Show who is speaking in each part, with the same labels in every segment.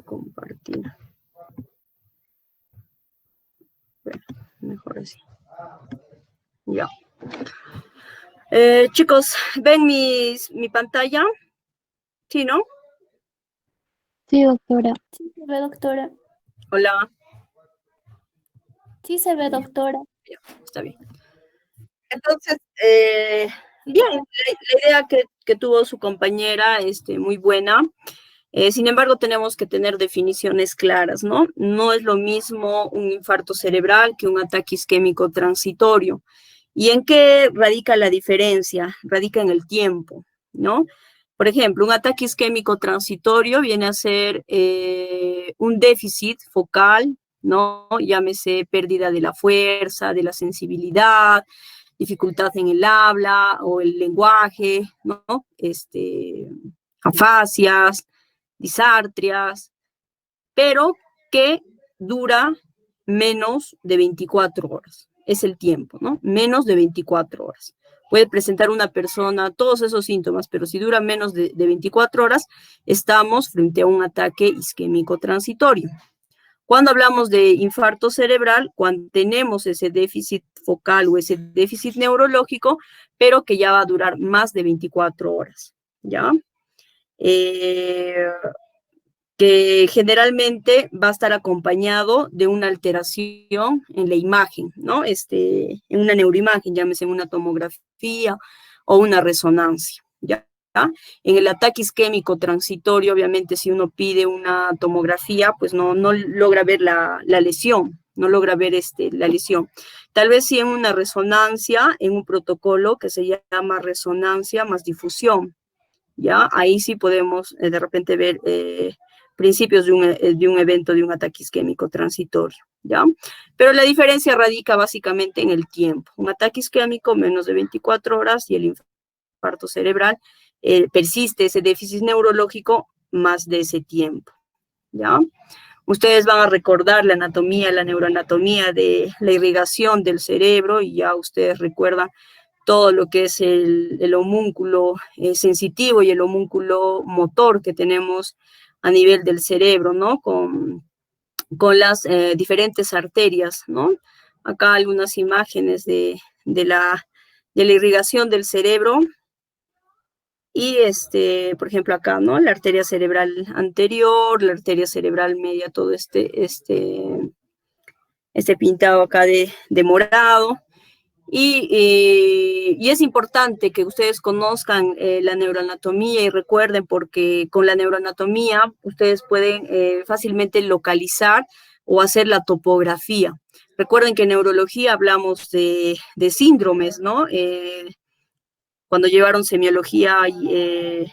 Speaker 1: compartir. Bueno, mejor así. Ya. Chicos, ¿ven mi pantalla? ¿Sí, no?
Speaker 2: Sí, doctora.
Speaker 3: Sí, se ve, doctora.
Speaker 1: Hola.
Speaker 3: Sí, se ve, doctora.
Speaker 1: Ya, está bien. Entonces, bien, la idea que tuvo su compañera, muy buena. Sin embargo, tenemos que tener definiciones claras, ¿no? No es lo mismo un infarto cerebral que un ataque isquémico transitorio. ¿Y en qué radica la diferencia? Radica en el tiempo, ¿no? Por ejemplo, un ataque isquémico transitorio viene a ser un déficit focal, ¿no? Llámese pérdida de la fuerza, de la sensibilidad, dificultad en el habla o el lenguaje, ¿no? Afasias, disartrias, pero que dura menos de 24 horas. Es el tiempo, ¿no? Menos de 24 horas. Puede presentar una persona todos esos síntomas, pero si dura menos de 24 horas, estamos frente a un ataque isquémico transitorio. Cuando hablamos de infarto cerebral, cuando tenemos ese déficit focal o ese déficit neurológico, pero que ya va a durar más de 24 horas, ¿ya? Que generalmente va a estar acompañado de una alteración en la imagen, ¿no? En una neuroimagen, llámese una tomografía o una resonancia, ¿ya? En el ataque isquémico transitorio, obviamente, si uno pide una tomografía, pues no logra ver la lesión, no logra ver la lesión. Tal vez sí en una resonancia, en un protocolo que se llama resonancia más difusión, ¿ya? Ahí sí podemos de repente ver principios de un evento de un ataque isquémico transitorio, ¿ya? Pero la diferencia radica básicamente en el tiempo. Un ataque isquémico menos de 24 horas y el infarto cerebral persiste ese déficit neurológico más de ese tiempo, ¿ya? Ustedes van a recordar la anatomía, la neuroanatomía de la irrigación del cerebro y ya ustedes recuerdan todo lo que es el homúnculo sensitivo y el homúnculo motor que tenemos a nivel del cerebro, ¿no? Con las diferentes arterias, ¿no? Acá algunas imágenes de la irrigación del cerebro y, por ejemplo, acá, ¿no? La arteria cerebral anterior, la arteria cerebral media, todo este pintado acá de morado. Y es importante que ustedes conozcan la neuroanatomía y recuerden porque con la neuroanatomía ustedes pueden fácilmente localizar o hacer la topografía. Recuerden que en neurología hablamos de síndromes, ¿no? Cuando llevaron semiología y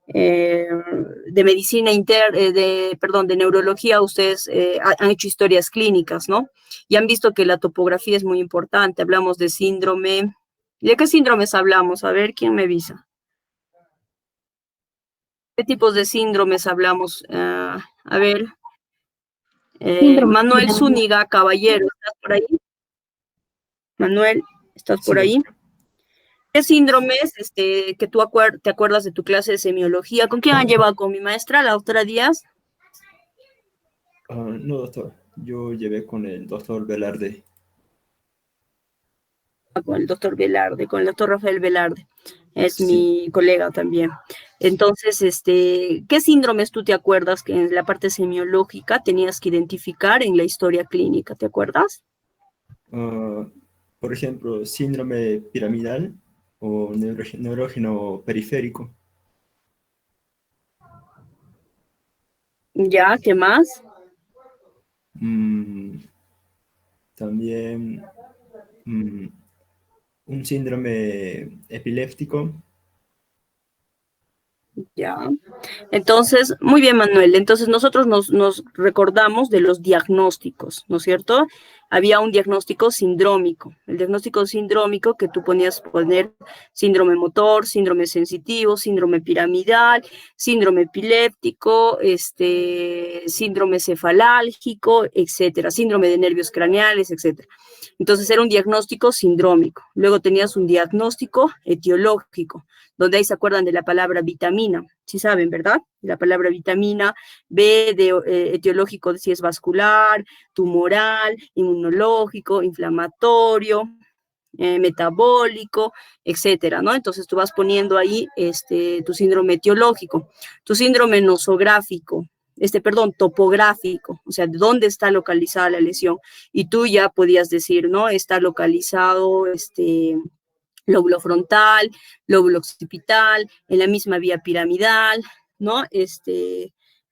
Speaker 1: de medicina de neurología, ustedes han hecho historias clínicas, ¿no? Y han visto que la topografía es muy importante. Hablamos de síndrome. ¿De qué síndromes hablamos? A ver, ¿quién me avisa? ¿Qué tipos de síndromes hablamos? A ver. Manuel Zúñiga Caballero, ¿estás por ahí? Manuel, ¿estás por ahí? ¿Qué síndromes que tú te acuerdas de tu clase de semiología? ¿Con quién han llevado? ¿Con mi maestra, la doctora Díaz?
Speaker 4: No, doctor. Yo llevé con el doctor Velarde.
Speaker 1: Con el doctor Velarde, con el doctor Rafael Velarde. Es mi colega también. Entonces, ¿qué síndromes tú te acuerdas que en la parte semiológica tenías que identificar en la historia clínica? ¿Te acuerdas?
Speaker 4: Por ejemplo, síndrome piramidal o neurógeno periférico.
Speaker 1: Ya, ¿qué más?
Speaker 4: También un síndrome epiléptico.
Speaker 1: Ya. Entonces, muy bien, Manuel. Entonces, nosotros nos recordamos de los diagnósticos, ¿no es cierto? Había un diagnóstico sindrómico. El diagnóstico sindrómico que tú poner síndrome motor, síndrome sensitivo, síndrome piramidal, síndrome epiléptico, síndrome cefalálgico, etcétera, síndrome de nervios craneales, etcétera. Entonces, era un diagnóstico sindrómico. Luego tenías un diagnóstico etiológico, donde ahí se acuerdan de la palabra vitamina. Sí saben, ¿verdad? La palabra vitamina B de etiológico si es vascular, tumoral, inmunológico, inflamatorio, metabólico, etcétera, ¿no? Entonces tú vas poniendo ahí tu síndrome etiológico, tu síndrome nosográfico, perdón, topográfico, o sea, dónde está localizada la lesión. Y tú ya podías decir, ¿no? Está localizado, lóbulo frontal, lóbulo occipital, en la misma vía piramidal, ¿no?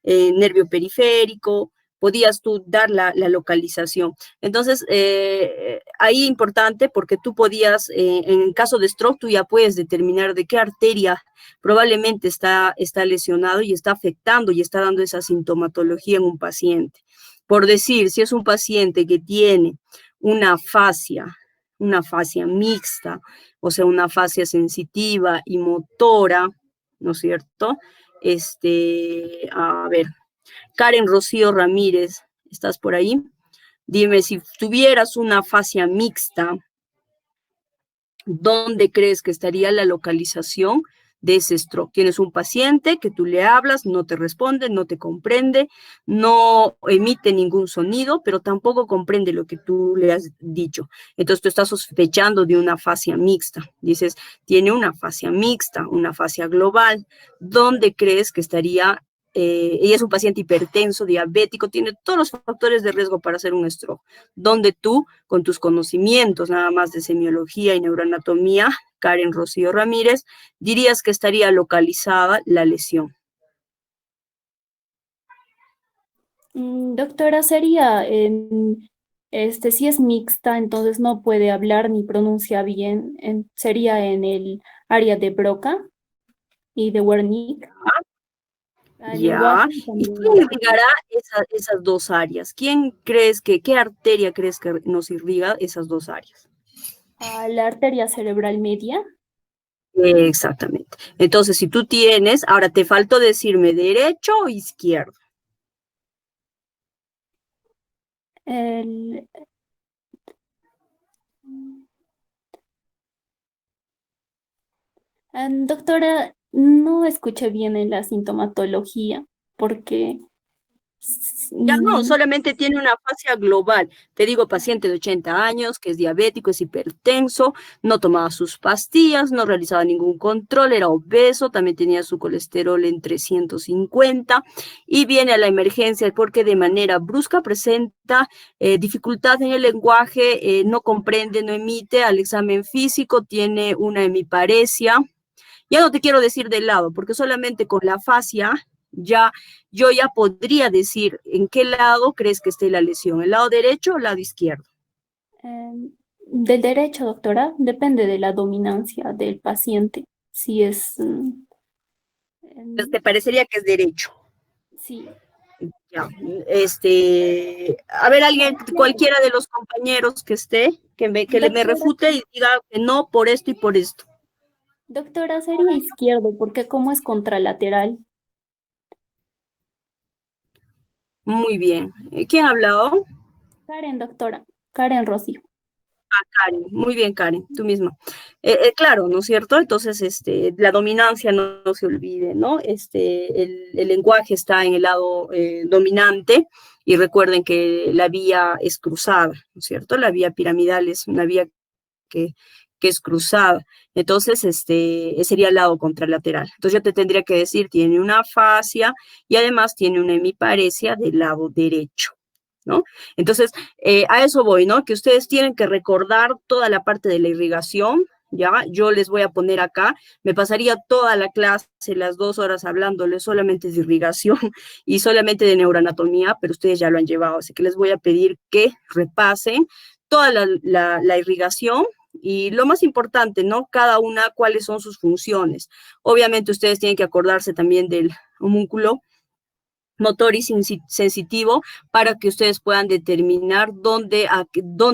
Speaker 1: Nervio periférico, podías tú dar la localización. Entonces, ahí importante porque tú podías, en caso de stroke, tú ya puedes determinar de qué arteria probablemente está lesionado y está afectando y está dando esa sintomatología en un paciente. Por decir, si es un paciente que tiene una fascia mixta, o sea, una fascia sensitiva y motora, ¿no es cierto? A ver, Karen Rocío Ramírez, ¿estás por ahí? Dime, si tuvieras una fascia mixta, ¿dónde crees que estaría la localización de ese stroke? Tienes un paciente que tú le hablas, no te responde, no te comprende, no emite ningún sonido, pero tampoco comprende lo que tú le has dicho. Entonces tú estás sospechando de una fascia mixta. Dices, tiene una fascia mixta, una fascia global. ¿Dónde crees que estaría? Ella es un paciente hipertenso, diabético, tiene todos los factores de riesgo para hacer un stroke, donde tú, con tus conocimientos nada más de semiología y neuroanatomía, Karen Rocío Ramírez, dirías que estaría localizada la lesión.
Speaker 3: Doctora, sería si es mixta, entonces no puede hablar ni pronuncia bien, sería en el área de Broca y de Wernicke.
Speaker 1: Ya, ¿y quién irrigará esas dos áreas? ¿Qué arteria crees que nos irriga esas dos áreas?
Speaker 3: La arteria cerebral media.
Speaker 1: Exactamente. Entonces, si tú tienes, ahora te faltó decirme derecho o izquierdo.
Speaker 3: Doctora, no escuché bien en la sintomatología porque
Speaker 1: Ya no, solamente tiene una fascia global. Te digo, paciente de 80 años, que es diabético, es hipertenso, no tomaba sus pastillas, no realizaba ningún control, era obeso, también tenía su colesterol en 350 y viene a la emergencia porque de manera brusca presenta dificultad en el lenguaje, no comprende, no emite, al examen físico tiene una hemiparesia. Ya no te quiero decir del lado, porque solamente con la fascia yo ya podría decir en qué lado crees que esté la lesión, ¿el lado derecho o el lado izquierdo?
Speaker 3: Del derecho, doctora, depende de la dominancia del paciente. Si es...
Speaker 1: ¿Te parecería que es derecho?
Speaker 3: sí.
Speaker 1: Ya. A ver, alguien, cualquiera de los compañeros que esté, que me refute y diga que no por esto y por esto.
Speaker 3: Doctora, sería izquierdo, porque como es contralateral.
Speaker 1: Muy bien. ¿Quién ha hablado?
Speaker 3: Karen, doctora. Karen Rocío.
Speaker 1: Karen, muy bien, Karen, tú misma. Claro, ¿no es cierto? Entonces, la dominancia no se olvide, ¿no? El lenguaje está en el lado dominante y recuerden que la vía es cruzada, ¿no es cierto? La vía piramidal es una vía que es cruzada. Entonces, sería el lado contralateral. Entonces, yo te tendría que decir, tiene una fascia y además tiene una hemiparesia del lado derecho, ¿no? Entonces, a eso voy, ¿no? Que ustedes tienen que recordar toda la parte de la irrigación, ¿ya? Yo les voy a poner acá, me pasaría toda la clase, las 2 horas hablándoles solamente de irrigación y solamente de neuroanatomía, pero ustedes ya lo han llevado, así que les voy a pedir que repasen toda la irrigación y lo más importante, ¿no? Cada una, cuáles son sus funciones. Obviamente ustedes tienen que acordarse también del homúnculo motor y sensitivo para que ustedes puedan determinar dónde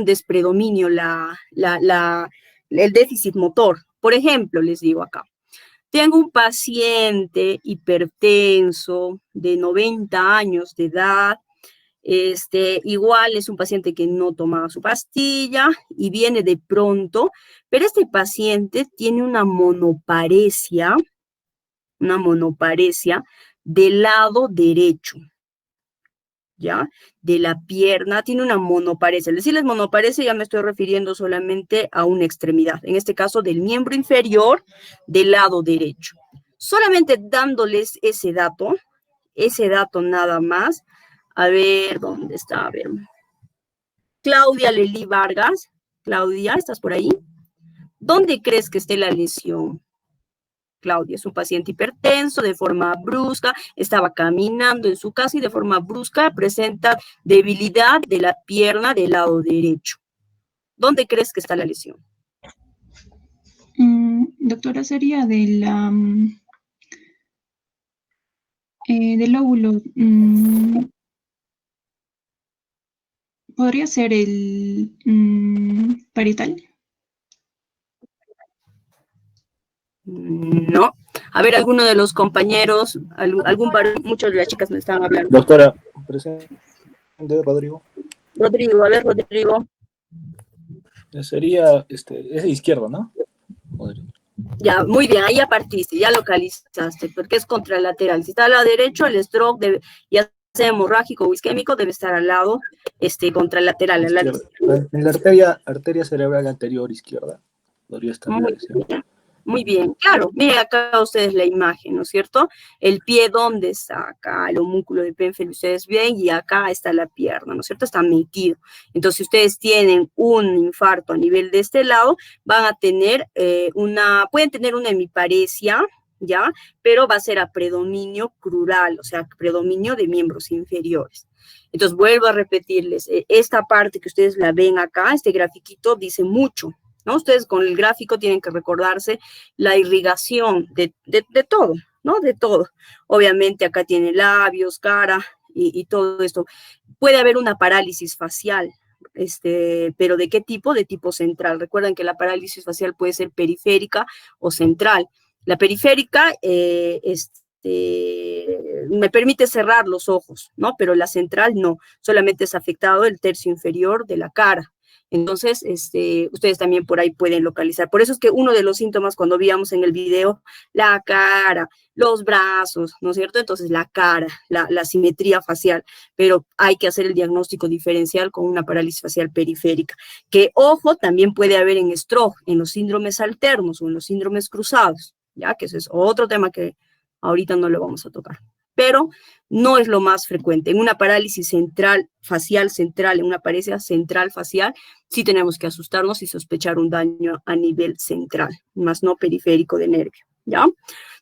Speaker 1: es predominio el déficit motor. Por ejemplo, les digo acá, tengo un paciente hipertenso de 90 años de edad, igual es un paciente que no tomaba su pastilla y viene de pronto, pero este paciente tiene una monoparesia una monoparesia del lado derecho, ¿ya? De la pierna, tiene una monoparesia. Al decirles monoparesia ya me estoy refiriendo solamente a una extremidad, en este caso del miembro inferior del lado derecho. Solamente dándoles ese dato nada más. A ver, ¿dónde está? A ver. Claudia Lely Vargas. Claudia, ¿estás por ahí? ¿Dónde crees que esté la lesión? Claudia es un paciente hipertenso de forma brusca, estaba caminando en su casa y de forma brusca presenta debilidad de la pierna del lado derecho. ¿Dónde crees que está la lesión?
Speaker 5: Doctora, sería del lóbulo. ¿Podría ser el parietal?
Speaker 1: No. A ver, alguno de los compañeros, algún varón, muchas de las chicas me estaban hablando.
Speaker 6: Doctora, presente, Rodrigo.
Speaker 1: Rodrigo, a ver, Rodrigo.
Speaker 6: Sería, es de izquierda, ¿no? Rodrigo.
Speaker 1: Ya, muy bien, ahí ya partiste, ya localizaste, porque es contralateral. Si está al lado derecho, el stroke, ya sea hemorrágico o isquémico, debe estar al lado contralateral. Al lado izquierdo.
Speaker 6: En la arteria cerebral anterior izquierda. Podría estar la lesión.
Speaker 1: Muy bien, claro, miren acá ustedes la imagen, ¿no es cierto? El pie, ¿dónde está? Acá, el homúnculo de Penfield, ustedes ven, y acá está la pierna, ¿no es cierto? Está metido. Entonces, si ustedes tienen un infarto a nivel de este lado, van a tener pueden tener una hemiparesia, ¿ya? Pero va a ser a predominio crural, o sea, predominio de miembros inferiores. Entonces, vuelvo a repetirles, esta parte que ustedes la ven acá, este grafiquito dice mucho, ¿no? Ustedes con el gráfico tienen que recordarse la irrigación de todo, ¿no? De todo. Obviamente acá tiene labios, cara y todo esto. Puede haber una parálisis facial, pero ¿de qué tipo? De tipo central. Recuerden que la parálisis facial puede ser periférica o central. La periférica me permite cerrar los ojos, ¿no? Pero la central no, solamente es afectado el tercio inferior de la cara. Entonces, ustedes también por ahí pueden localizar. Por eso es que uno de los síntomas cuando veíamos en el video, la cara, los brazos, ¿no es cierto? Entonces, la cara, la simetría facial, pero hay que hacer el diagnóstico diferencial con una parálisis facial periférica, que, ojo, también puede haber en stroke, en los síndromes alternos o en los síndromes cruzados, ya que ese es otro tema que ahorita no lo vamos a tocar. Pero no es lo más frecuente. En una parálisis facial central, en una paresia central facial, sí tenemos que asustarnos y sospechar un daño a nivel central, más no periférico de nervio, ¿ya?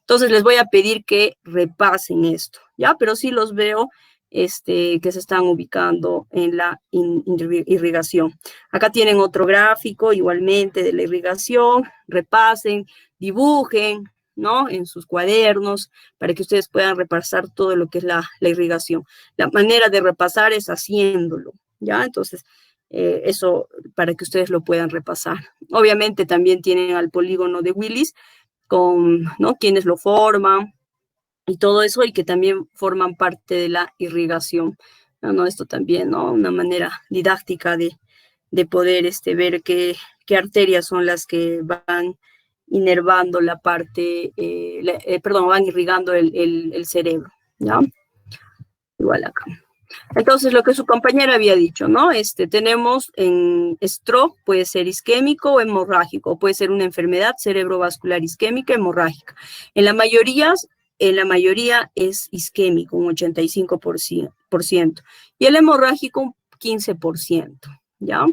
Speaker 1: Entonces les voy a pedir que repasen esto, ¿ya? Pero sí los veo que se están ubicando en la irrigación. Acá tienen otro gráfico igualmente de la irrigación, repasen, dibujen, ¿no? En sus cuadernos, para que ustedes puedan repasar todo lo que es la irrigación. La manera de repasar es haciéndolo, ¿ya? Entonces, eso para que ustedes lo puedan repasar. Obviamente también tienen al polígono de Willis, ¿no? Quienes lo forman y todo eso, y que también forman parte de la irrigación. ¿No? Esto también, ¿no? Una manera didáctica de poder ver qué arterias son las que van inervando la parte, van irrigando el cerebro, ¿ya? Igual acá. Entonces, lo que su compañera había dicho, ¿no? Tenemos en stroke, puede ser isquémico o hemorrágico, puede ser una enfermedad cerebrovascular isquémica hemorrágica. En la mayoría es isquémico, un 85%, y el hemorrágico un 15%, ¿ya?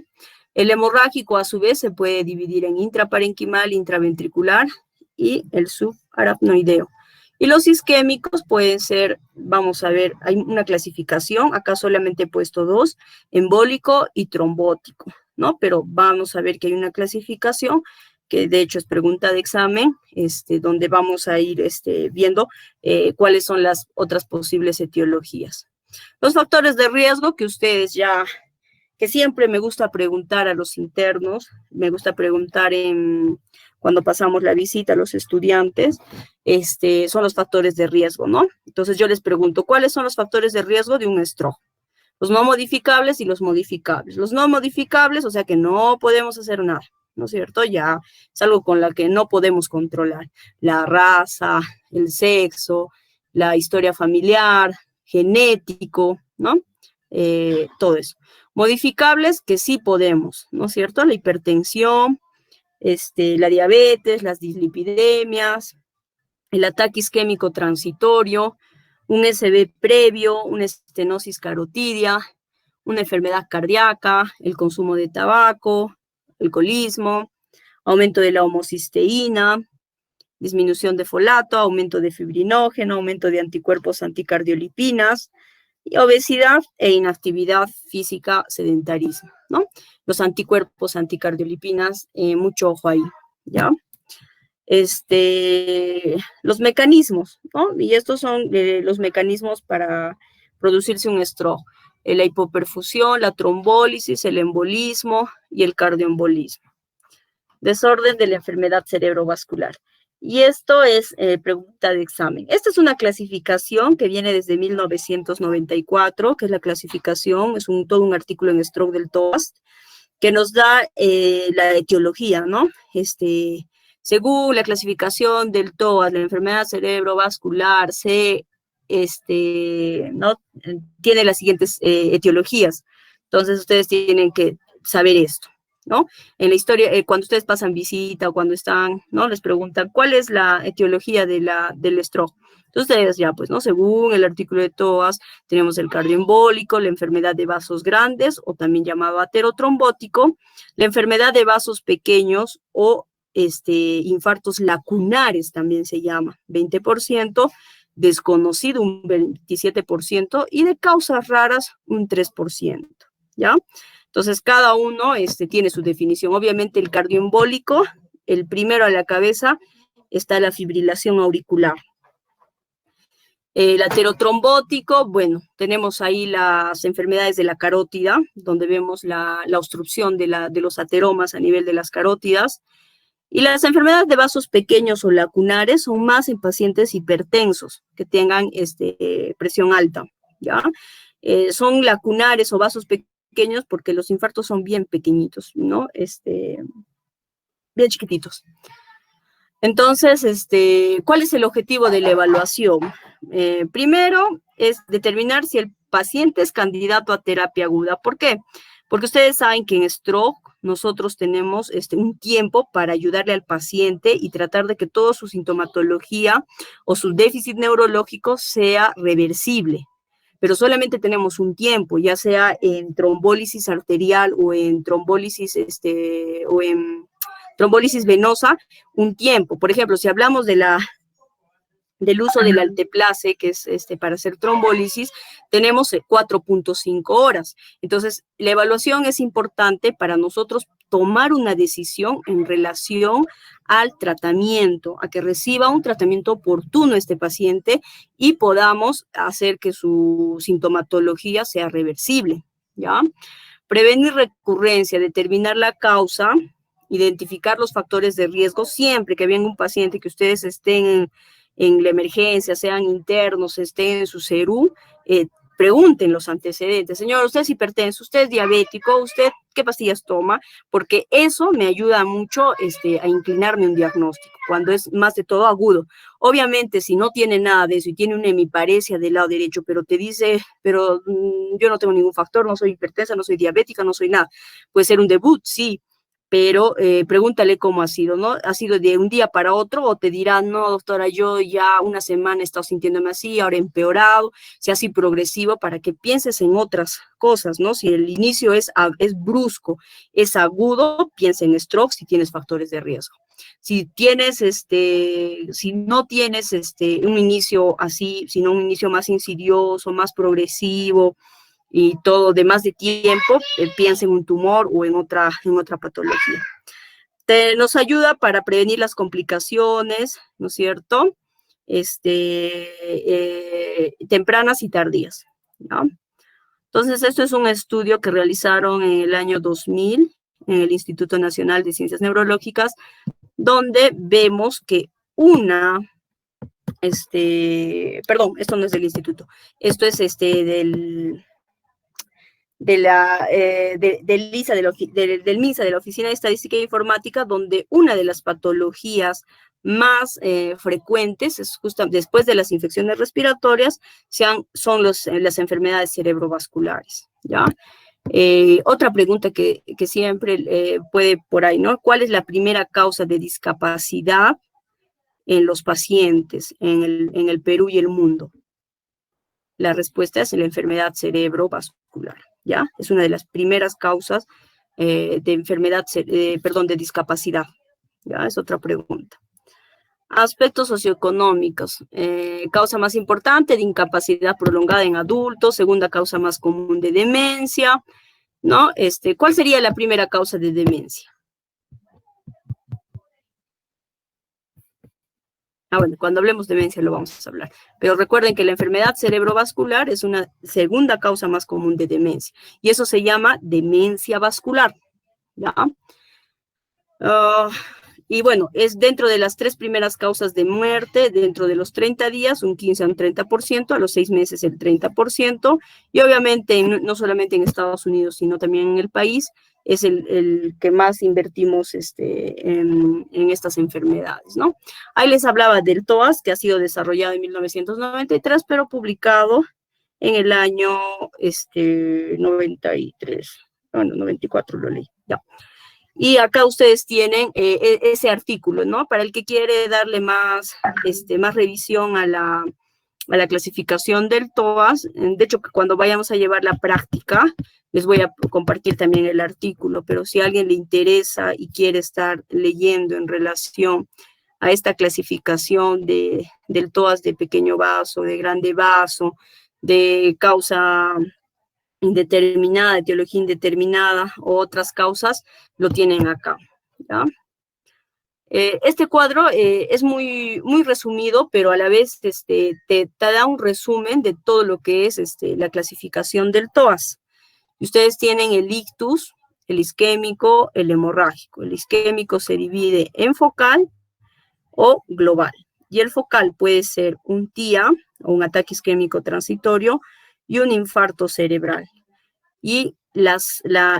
Speaker 1: El hemorrágico, a su vez, se puede dividir en intraparenquimal, intraventricular y el subaracnoideo. Y los isquémicos pueden ser, vamos a ver, hay una clasificación, acá solamente he puesto dos, embólico y trombótico, ¿no? Pero vamos a ver que hay una clasificación, que de hecho es pregunta de examen, donde vamos a ir viendo cuáles son las otras posibles etiologías. Los factores de riesgo que ustedes que siempre me gusta preguntar a los internos, me gusta preguntar cuando pasamos la visita a los estudiantes, son los factores de riesgo, ¿no? Entonces yo les pregunto, ¿cuáles son los factores de riesgo de un stroke? Los no modificables y los modificables. Los no modificables, o sea que no podemos hacer nada, ¿no es cierto? Ya es algo con la que no podemos controlar. La raza, el sexo, la historia familiar, genético, ¿no? Todo eso. Modificables que sí podemos, ¿no es cierto? La hipertensión, la diabetes, las dislipidemias, el ataque isquémico transitorio, un SB previo, una estenosis carotidia, una enfermedad cardíaca, el consumo de tabaco, alcoholismo, aumento de la homocisteína, disminución de folato, aumento de fibrinógeno, aumento de anticuerpos anticardiolipinas, y obesidad e inactividad física, sedentarismo, ¿no? Los anticuerpos anticardiolipinas, mucho ojo ahí, ¿ya? Los mecanismos, ¿no? Y estos son los mecanismos para producirse un stroke. La hipoperfusión, la trombólisis, el embolismo y el cardioembolismo. Desorden de la enfermedad cerebrovascular. Y esto es pregunta de examen. Esta es una clasificación que viene desde 1994, que es la clasificación, es todo un artículo en Stroke del TOAST, que nos da la etiología, ¿no? Según la clasificación del TOAST, la enfermedad cerebrovascular ¿no? Tiene las siguientes etiologías. Entonces, ustedes tienen que saber esto, ¿no? En la historia, cuando ustedes pasan visita o cuando están, ¿no? Les preguntan, ¿cuál es la etiología del stroke? Entonces, ustedes ya, pues, ¿no? Según el artículo de TOAST, tenemos el cardioembólico, la enfermedad de vasos grandes, o también llamado aterotrombótico, la enfermedad de vasos pequeños o infartos lacunares también se llama, 20%, desconocido un 27% y de causas raras un 3%, ¿ya? Entonces, cada uno tiene su definición. Obviamente, el cardioembólico, el primero a la cabeza, está la fibrilación auricular. El aterotrombótico, bueno, tenemos ahí las enfermedades de la carótida, donde vemos la obstrucción de los ateromas a nivel de las carótidas. Y las enfermedades de vasos pequeños o lacunares son más en pacientes hipertensos que tengan presión alta, ¿ya? Son lacunares o vasos pequeños porque los infartos son bien pequeñitos, ¿no? Bien chiquititos. Entonces, ¿cuál es el objetivo de la evaluación? Primero es determinar si el paciente es candidato a terapia aguda. ¿Por qué? Porque ustedes saben que en stroke nosotros tenemos un tiempo para ayudarle al paciente y tratar de que toda su sintomatología o su déficit neurológico sea reversible. Pero solamente tenemos un tiempo, ya sea en trombólisis arterial o en trombólisis, trombólisis venosa, un tiempo. Por ejemplo, si hablamos del uso del alteplase, que es para hacer trombólisis, tenemos 4.5 horas. Entonces, la evaluación es importante para nosotros tomar una decisión en relación al tratamiento, a que reciba un tratamiento oportuno este paciente y podamos hacer que su sintomatología sea reversible, ¿ya? Prevenir recurrencia, determinar la causa, identificar los factores de riesgo siempre que venga un paciente que ustedes estén en la emergencia, sean internos, estén en su CERU, pregunten los antecedentes. Señor, usted es hipertenso, usted es diabético, usted qué pastillas toma, porque eso me ayuda mucho a inclinarme un diagnóstico, cuando es más de todo agudo. Obviamente, si no tiene nada de eso y tiene una hemiparesia del lado derecho, pero te dice, pero yo no tengo ningún factor, no soy hipertensa, no soy diabética, no soy nada, puede ser un debut, sí, pero pregúntale cómo ha sido, ¿no? ¿Ha sido de un día para otro o te dirá, no, doctora, yo ya una semana he estado sintiéndome así, ahora he empeorado, sea así progresivo, para que pienses en otras cosas, ¿no? Si el inicio es brusco, es agudo, piensa en stroke si tienes factores de riesgo. Si tienes, si no tienes un inicio así, sino un inicio más insidioso, más progresivo, y todo de más de tiempo, piensa en un tumor o en otra patología. Nos ayuda para prevenir las complicaciones, ¿no es cierto? Tempranas y tardías, ¿no? Entonces, esto es un estudio que realizaron en el año 2000 en el Instituto Nacional de Ciencias Neurológicas, donde vemos que perdón, esto no es del instituto, esto es del LISA, del MINSA, de la Oficina de Estadística e Informática, donde una de las patologías más frecuentes, es justo después de las infecciones respiratorias, son las enfermedades cerebrovasculares, ¿ya? Otra pregunta que siempre puede por ahí, ¿no? ¿Cuál es la primera causa de discapacidad en los pacientes en el Perú y el mundo? La respuesta es la enfermedad cerebrovascular, ¿ya? Es una de las primeras causas de de discapacidad, ¿ya? Es otra pregunta. Aspectos socioeconómicos. Causa más importante de incapacidad prolongada en adultos, segunda causa más común de demencia, ¿no? ¿Cuál sería la primera causa de demencia? Bueno, cuando hablemos de demencia lo vamos a hablar. Pero recuerden que la enfermedad cerebrovascular es una segunda causa más común de demencia. Y eso se llama demencia vascular, ¿ya? Y bueno, es dentro de las 3 primeras causas de muerte, dentro de los 30 días, un 15 a un 30%, a los 6 meses el 30%, y obviamente no solamente en Estados Unidos, sino también en el país, es el que más invertimos en estas enfermedades, ¿no? Ahí les hablaba del TOAS, que ha sido desarrollado en 1993, pero publicado en el año 93, bueno, 94 lo leí, ya. Y acá ustedes tienen ese artículo, ¿no? Para el que quiere darle más revisión a la clasificación del TOAS. De hecho, cuando vayamos a llevar la práctica, les voy a compartir también el artículo, pero si a alguien le interesa y quiere estar leyendo en relación a esta clasificación del TOAS de pequeño vaso, de grande vaso, de causa indeterminada, etiología indeterminada o otras causas, lo tienen acá, ¿ya? Este cuadro es muy resumido, pero a la vez te da un resumen de todo lo que es la clasificación del TOAS. Y ustedes tienen el ictus, el isquémico, el hemorrágico. El isquémico se divide en focal o global. Y el focal puede ser un TIA, o un ataque isquémico transitorio, y un infarto cerebral. Y la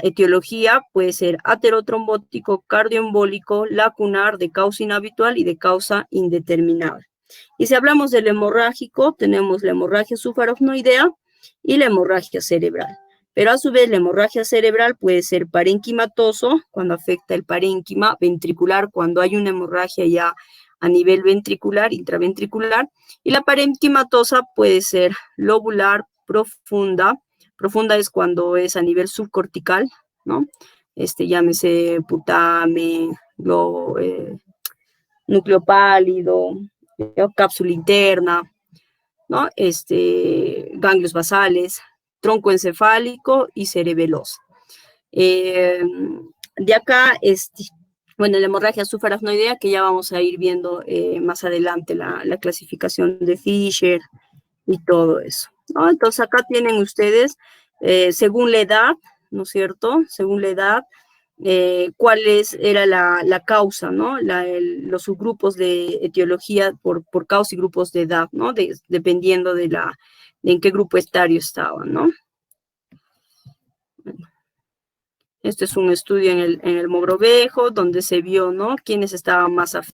Speaker 1: etiología puede ser aterotrombótico, cardioembólico, lacunar, de causa inhabitual y de causa indeterminada. Y si hablamos del hemorrágico, tenemos la hemorragia subaracnoidea y la hemorragia cerebral. Pero a su vez la hemorragia cerebral puede ser parenquimatoso, cuando afecta el parénquima, ventricular, cuando hay una hemorragia ya a nivel ventricular, intraventricular, y la parenquimatosa puede ser lobular, profunda. Profunda es cuando es a nivel subcortical, ¿no? Llámese putamen, núcleo pálido, cápsula interna, ¿no? Ganglios basales, tronco encefálico y cerebelosa. De acá, bueno, la hemorragia subaracnoidea, que ya vamos a ir viendo más adelante la clasificación de Fisher y todo eso, ¿no? Entonces acá tienen ustedes, según la edad, ¿no es cierto? Según la edad, cuál era la causa, ¿no? Los subgrupos de etiología por causa y grupos de edad, ¿no? Dependiendo de en qué grupo etario estaban, ¿no? Bueno, este es un estudio en el Mogrovejo, donde se vio, ¿no? Quiénes estaban más afectados